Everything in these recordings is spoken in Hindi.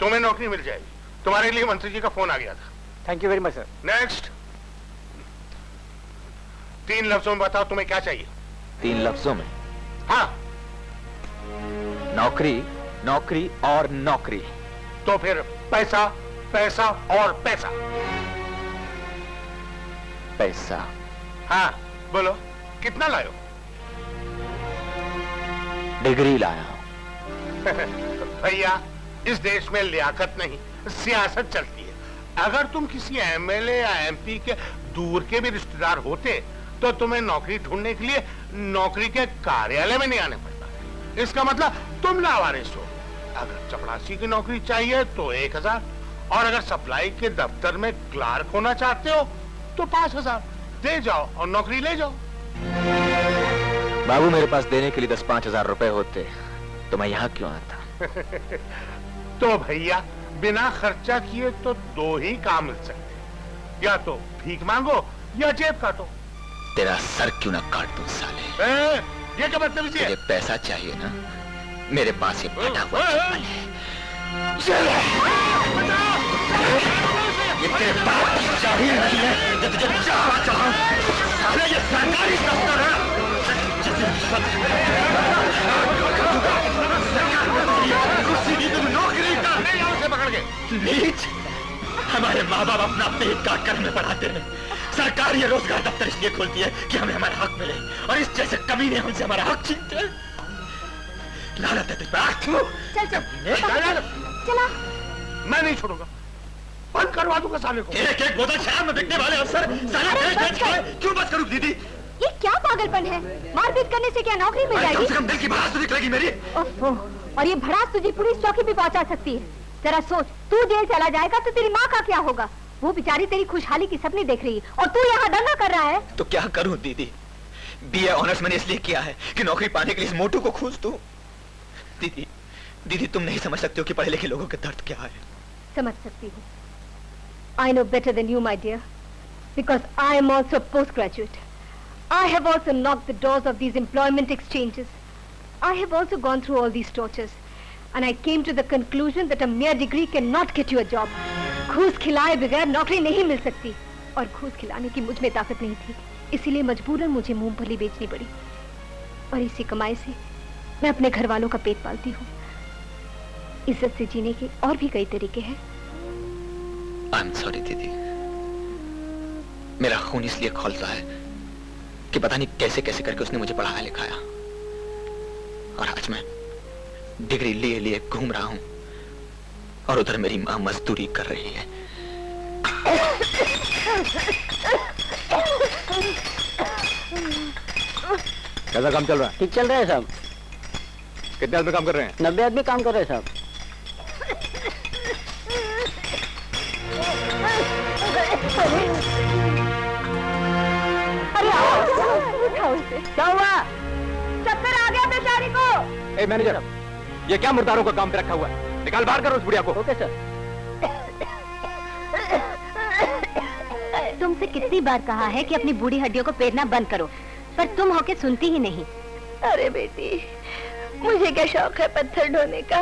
तुम्हें नौकरी मिल जाएगी। तुम्हारे लिए मंत्री जी का फोन आ गया था। Thank you very much sir. Next. 3 लफ्जों में बताओ तुम्हें क्या चाहिए। 3 लफ्जों में? हाँ। नौकरी, नौकरी और नौकरी। तो फिर पैसा, पैसा और पैसा। पैसा। हाँ बोलो, कितना लायो? डिग्री लाया हूं। भैया, इस देश में लियाकत नहीं, सियासत चलती है। अगर तुम किसी एमएलए या एमपी के दूर के भी रिश्तेदार होते तो तुम्हें नौकरी ढूंढने के लिए नौकरी के कार्यालय में नहीं आने पड़ता। इसका मतलब तुम लावारिस हो। अगर चपरासी की नौकरी चाहिए तो 1000, और अगर सप्लाई के दफ्तर में क्लार्क होना चाहते हो तो 5000 दे जाओ और नौकरी ले जाओ। बाबू, मेरे पास देने के लिए 10-5 हजार रुपए होते तो मैं यहाँ क्यों आता? तो भैया, बिना खर्चा किए तो 2 ही काम मिल सकते, या तो भीख मांगो या जेब काटो। तेरा सर क्यों ना काट दूं साले। ये क्या बदतमीजी है? तुझे पैसा चाहिए ना? मेरे पास ये फटा हुआ चप्पल है। ये तेरे बाप की चाबी नहीं है जो तुझे चाहा। साले ये सरकारी दफ्तर है। नौकरी करने जाओ से पकड़ के। नीच, हमारे माँ बाप अपना अपने हित काट कर हमें पढ़ाते हैं। सरकार ये रोजगार दफ्तर इसलिए खोलती है कि हमें हमारा हक मिले, और इस जैसे कमीने हमसे हमारा हक छीनते हैं। लानत है तुझ पर। चल चला। मैं नहीं छोड़ूंगा, बंद करवा दूंगा साले को। एक बोतल शराब में बिकने वाले अफसर साले बेच खाए। क्यों बस करूं दीदी? ये क्या पागलपन है? मारपीट करने से क्या नौकरी मिल जाएगी? कम से कम दिल की भड़ास तो निकलेगी मेरी। ओहो, और ये भड़ास तुझे पुलिस चौकी भी पहुंचा सकती है। जरा सोच, तू जेल चला जाएगा तो तेरी माँ का क्या होगा? वो बेचारी तेरी खुशहाली की सपने देख रही है और तू यहाँ दंगा कर रहा है। तो क्या करूं दीदी? बीए ऑनर्स मैंने इसलिए किया है कि नौकरी पाने के लिए इस मोटू को खोज दूं। दीदी, दीदी तुम नहीं समझ सकते हो कि पढ़े लिखे लोगों के दर्द क्या है। समझ सकती हूँ। I know better than you, my dear, because I am also postgraduate. I have also knocked the doors of these employment exchanges. I have also gone through all these tortures, and I came to the conclusion that a mere degree cannot get you a job. घूस खिलाए बगैर नौकरी नहीं मिल सकती, और घूस खिलाने की मुझ में ताकत नहीं थी, इसीलिए मजबूरन मुझे मूंगफली बेचनी पड़ी, और इसी कमाई से मैं अपने घर वालों का पेट पालती हूँ। इज्जत से जीने के और भी कई तरीके हैं। I'm sorry दीदी, मेरा खून इसलिए खौलता है कि पता नहीं कैसे कैसे करके उसने मुझे पढ़ाया लिखाया, और आज मैं डिग्री लिए लिए घूम रहा हूं और उधर मेरी मां मजदूरी कर रही है। कैसा काम चल रहा है? ठीक चल रहा है साहब। कितने आदमी काम कर रहे हैं? 90 आदमी काम कर रहे हैं साहब। अरे उठाओ इसे। क्या हुआ? चक्कर आ गया बेचारी को। ए मैनेजर, ये क्या मुर्दारों का काम पे रखा हुआ है? निकाल बाहर करो उस बुढ़िया को। Okay sir. तुमसे कितनी बार कहा है कि अपनी बूढ़ी हड्डियों को पेरना बंद करो, पर तुम होके सुनती ही नहीं। अरे बेटी, मुझे क्या शौक है पत्थर ढोने का?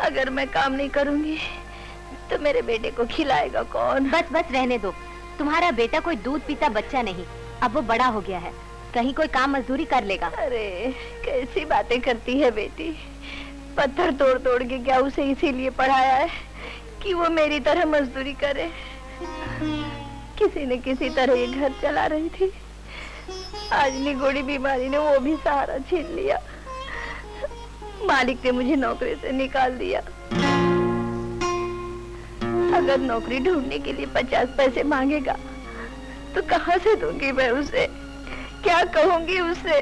अगर मैं काम नहीं करूंगी तो मेरे बेटे को खिलाएगा कौन? बस बस रहने दो। तुम्हारा बेटा कोई दूध पीता बच्चा नहीं, अब वो बड़ा हो गया है, कहीं कोई काम मजदूरी कर लेगा। अरे कैसी बातें करती है बेटी। पत्थर तोड़ तोड़ के क्या उसे इसीलिए पढ़ाया है कि वो मेरी तरह मजदूरी करे? किसी न किसी तरह ये घर चला रही थी, आज निगोड़ी बीमारी ने वो भी सहारा छीन लिया। मालिक ने मुझे नौकरी से निकाल दिया। अगर नौकरी ढूंढने के लिए 50 पैसे मांगेगा तो कहाँ से दूंगी मैं उसे? क्या कहूंगी उसे?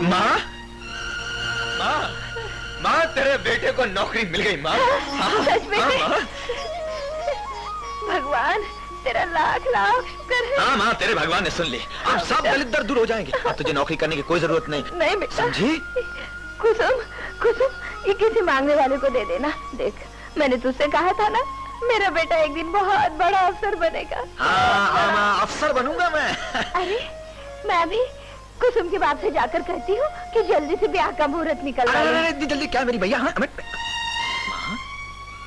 माँ, माँ, माँ, तेरे बेटे को नौकरी मिल गई माँ। सच में? भगवान तेरा लाख लाख शुक्र है। हाँ माँ, तेरे भगवान ने सुन ली। अब सब दलित दर्द दूर हो जाएंगे। अब तुझे नौकरी करने की कोई जरूरत नहीं। नहीं बेटा। समझी? कुसुम, कुसुम, ये किसी मांगने वाले को दे देना। देख, मैंने तुझसे कहा था ना, मेरा बेटा एक दिन बहुत बड़ा अफसर बनेगा। हाँ हाँ माँ, अफसर बनूंगा मैं। अरे मैं भी कुसुम के बाप से जाकर कहती हूँ कि जल्दी से ब्याह का मुहूर्त निकल रहा है। अरे जल्दी क्या मेरी भैया? हाँ माँ,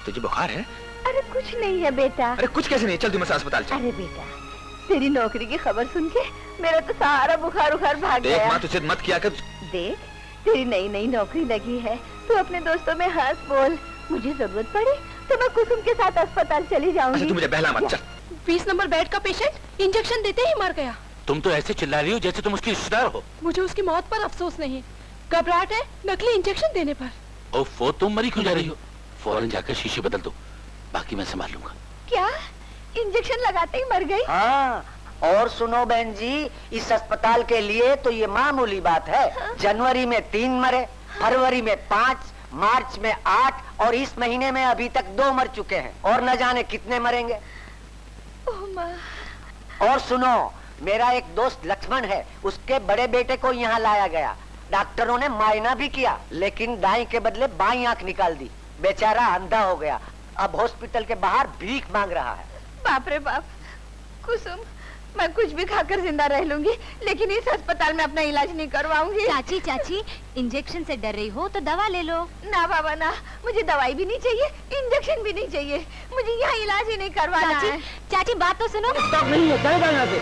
तुझे बुखार है? अरे कुछ नहीं है बेटा। अरे कुछ कैसे नहीं, चल तू मुझसे अस्पताल चल। अरे बेटा, तेरी नौकरी की खबर सुन के मेरा तो सारा बुखार उखार भाग देख गया। माँ, तुझे मत किया कर। देख, तेरी नई नई नौकरी लगी है, तू अपने दोस्तों में हंस बोल। मुझे जरूरत पड़ी तो मैं कुसुम के साथ अस्पताल चली जाऊंगी। अच्छा तू मुझे बहला मत, चल। 20 नंबर बेड का पेशेंट इंजेक्शन देते ही मर गया। तुम तो ऐसे चिल्ला रही हो जैसे तुम उसकी रिश्तेदार हो। मुझे उसकी मौत पर अफसोस नहीं, घबराहट है नकली इंजेक्शन देने पर। ओफो, तुम मरी क्यों जा रही हो? फौरन जाकर शीशी बदल दो, बाकी मैं संभाल लूंगा। क्या इंजेक्शन लगाते ही मर गई? हाँ, और सुनो बहन जी, इस अस्पताल के लिए तो ये मामूली बात है। जनवरी में 3 मरे, फरवरी में 5, मार्च में 8 और इस महीने में अभी तक 2 मर चुके हैं और न जाने कितने मरेंगे। ओह माँ। और सुनो, मेरा एक दोस्त लक्ष्मण है, उसके बड़े बेटे को यहाँ लाया गया। डॉक्टरों ने मायना भी किया, लेकिन दाई के बदले बाई आंख निकाल दी। बेचारा अंधा हो गया, अब हॉस्पिटल के बाहर भीख मांग रहा है। बाप रे बाप। कुसुम, मैं कुछ भी खाकर जिंदा रह लूंगी, लेकिन इस अस्पताल में अपना इलाज नहीं करवाऊंगी। चाची चाची, इंजेक्शन से डर रही हो तो दवा ले लो। ना बाबा ना, मुझे दवाई भी नहीं चाहिए, इंजेक्शन भी नहीं चाहिए, मुझे यहाँ इलाज ही नहीं करवाना है। चाची बात तो सुनो। नहीं है, चले जाओ यहाँ से।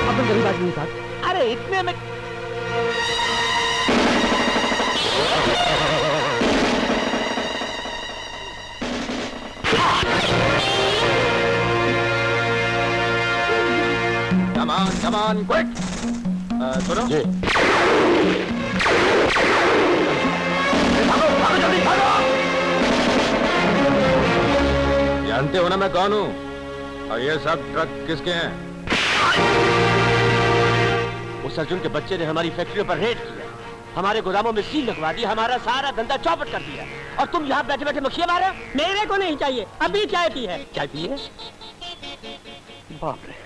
अपन गरीब आदमी था। अरे इतने में Come on, quick! सुनो जी। भागो जल्दी भागो! जानते हो ना मैं कौन हूँ? और ये सब ट्रक किसके हैं? उस अर्जुन के बच्चे ने हमारी फैक्ट्रियों पर रेड किया, हमारे गोदामों में सील लगवा दी, हमारा सारा धंधा चौपट कर दिया, और तुम यहाँ बैठे बैठे मक्खियाँ मारे। मेरे को नहीं चाहिए, अभी चाय पी है। चाय पिए? बाप रे।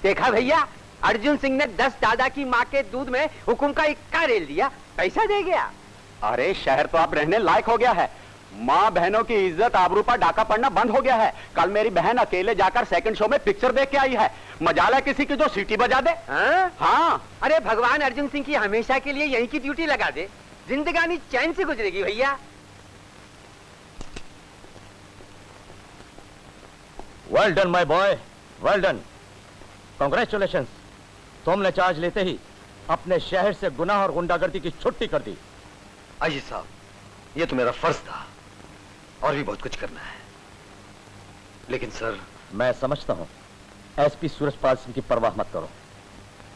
देखा भैया, अर्जुन सिंह ने 10 दादा की माँ के दूध में हुकुम का इक्का रेल दिया, पैसा दे गया। अरे शहर तो अब रहने लायक हो गया है। माँ बहनों की इज्जत आबरू पर डाका पड़ना बंद हो गया है। कल मेरी बहन अकेले जाकर सेकंड शो में पिक्चर देख के आई है। मजाल है किसी की जो सीटी बजा दे। हाँ। अरे भगवान अर्जुन सिंह की हमेशा के लिए यहीं की ड्यूटी लगा दे, जिंदगानी चैन से गुजरेगी भैया। Well done my boy, well done, congratulations. तुमने चार्ज लेते ही अपने शहर से गुनाह और गुंडागर्दी की छुट्टी कर दी। आइए साहब, ये तो मेरा फर्ज था, और भी बहुत कुछ करना है। लेकिन सर, मैं समझता हूँ, एसपी सूरजपाल सिंह की परवाह मत करो,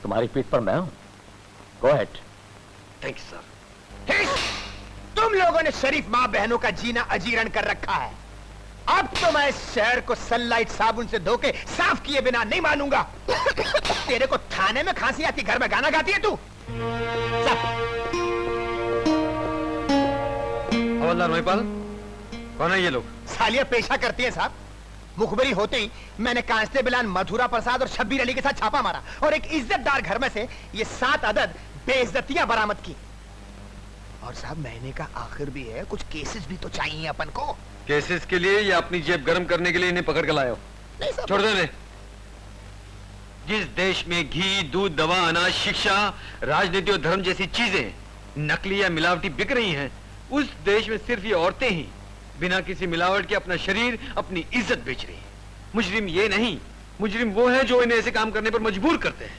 तुम्हारी पीठ पर मैं हूँ। Go ahead. Thank you sir. तुम लोगों ने शरीफ माँ बहनों का जीना अजीर्ण कर रखा है। अब तो मैं इस शहर को सनलाइट साबुन से धो के साफ किए बिना नहीं मानूंगा। तेरे को थाने में खांसी आती, घर में गाना गाती है तू? हवलदार महिपाल, कौन है ये लोग? सालिया पेशा करती है साहब। मुखबरी होते ही मैंने कांस्टेबलान मथुरा प्रसाद और शब्बीर अली के साथ छापा मारा और एक इज्जतदार घर में से ये 7 अदद बेइज्जतियां बरामद की। और साहब, महीने का आखिर भी है, कुछ केसेस भी तो चाहिए अपन को। केसेस के लिए या अपनी जेब गर्म करने के लिए इन्हें पकड़ कर लाए हो? छोड़ दे। जिस देश में घी, दूध, दवा, अनाज, शिक्षा, राजनीति और धर्म जैसी चीजें नकली या मिलावटी बिक रही हैं, उस देश में सिर्फ ये औरतें ही बिना किसी मिलावट के अपना शरीर, अपनी इज्जत बेच रही हैं। मुजरिम ये नहीं, मुजरिम वो है जो इन्हें ऐसे काम करने पर मजबूर करते हैं।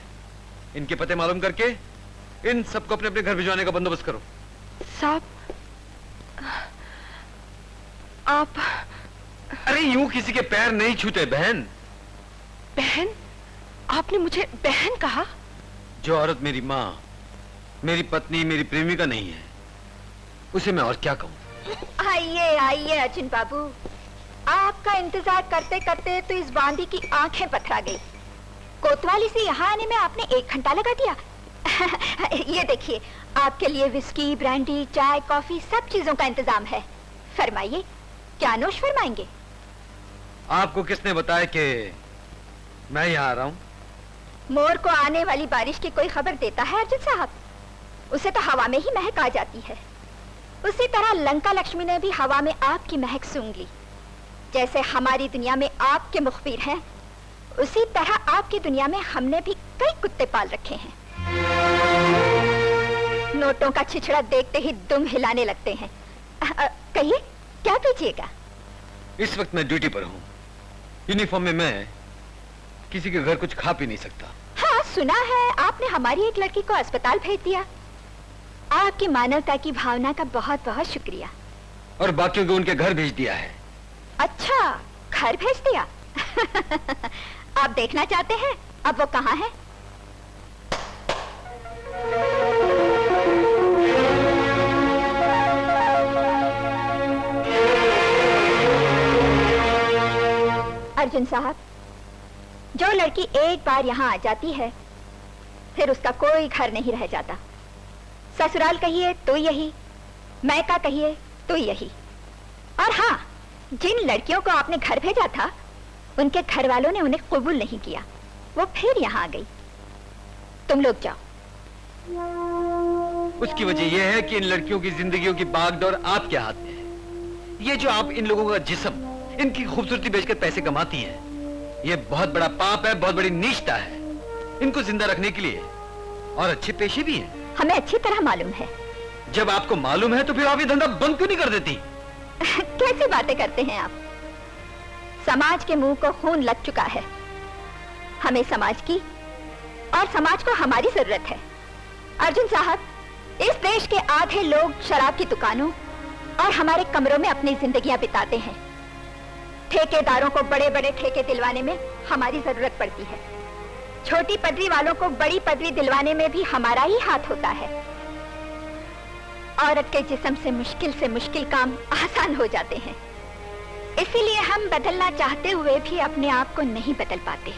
इनके पते मालूम करके इन सबको अपने अपने घर भिजवाने का बंदोबस्त करो। साहब, आप... अरे यूं किसी के पैर नहीं छूते बहन। बहन? आपने मुझे बहन कहा? जो औरत मेरी माँ, मेरी पत्नी, मेरी प्रेमिका नहीं है, उसे मैं और क्या कहूँ? आइए आइए अर्जुन बाबू, आपका इंतजार करते करते तो इस बांदी की आंखें पथरा गई। कोतवाली से यहाँ आने में आपने 1 घंटा लगा दिया। ये देखिए, आपके लिए विस्की, ब्रांडी, चाय, कॉफी सब चीजों का इंतजाम है। फरमाइए, क्या नोश फरमाएंगे? आपको किसने बताया कि मैं यहाँ आ रहा हूँ? मोर को आने वाली बारिश की कोई खबर देता है अर्जुन साहब? उसे तो हवा में ही महक आ जाती है। उसी तरह लंका लक्ष्मी ने भी हवा में आपकी महक सूंघ ली। जैसे हमारी दुनिया में आपके मुखबिर हैं, उसी तरह आपकी दुनिया में हमने भी कई कुत्ते पाल रखे हैं। नोटों का छिछड़ा देखते ही दुम हिलाने लगते हैं। कहिए, क्या कीजिएगा? इस वक्त मैं ड्यूटी पर हूँ। यूनिफॉर्म में मैं किसी के घर कुछ खा पी नहीं सकता। हाँ, सुना है आपने हमारी एक लड़की को अस्पताल भेज दिया। आपकी मानवता की भावना का बहुत बहुत शुक्रिया। और बाकियों को उनके घर भेज दिया है। अच्छा, घर भेज दिया? आप देखना चाहते हैं अब वो कहाँ है? अर्जुन साहब, जो लड़की एक बार यहाँ आ जाती है फिर उसका कोई घर नहीं रह जाता। ससुराल कहिए तो यही, मैका कहिए तो यही। और हाँ, जिन लड़कियों को आपने घर भेजा था उनके घर वालों ने उन्हें कबूल नहीं किया, वो फिर यहाँ आ गई। तुम लोग जाओ। उसकी वजह यह है कि इन लड़कियों की जिंदगियों की बागडोर आपके हाथ में है। ये जो आप इन लोगों का जिस्म, इनकी खूबसूरती बेचकर पैसे कमाती हैं, ये बहुत बड़ा पाप है, बहुत बड़ी नीचता है। इनको जिंदा रखने के लिए और अच्छे पेशे भी हैं। हमें अच्छी तरह मालूम है। जब आपको मालूम है तो फिर आप ये धंधा बंद क्यों नहीं कर देती? कैसी बातें करते हैं आप? समाज के मुंह को खून लग चुका है। हमें समाज की और समाज को हमारी जरूरत है। अर्जुन साहब, इस देश के आधे लोग शराब की दुकानों और हमारे कमरों में अपनी जिंदगियां बिताते हैं। ठेकेदारों को बड़े बड़े ठेके दिलवाने में हमारी जरूरत पड़ती है। छोटी पदवी वालों को बड़ी पदवी दिलवाने में भी हमारा ही हाथ होता है। औरत के जिस्म से मुश्किल काम आसान हो जाते हैं। इसीलिए हम बदलना चाहते हुए भी अपने आप को नहीं बदल पाते।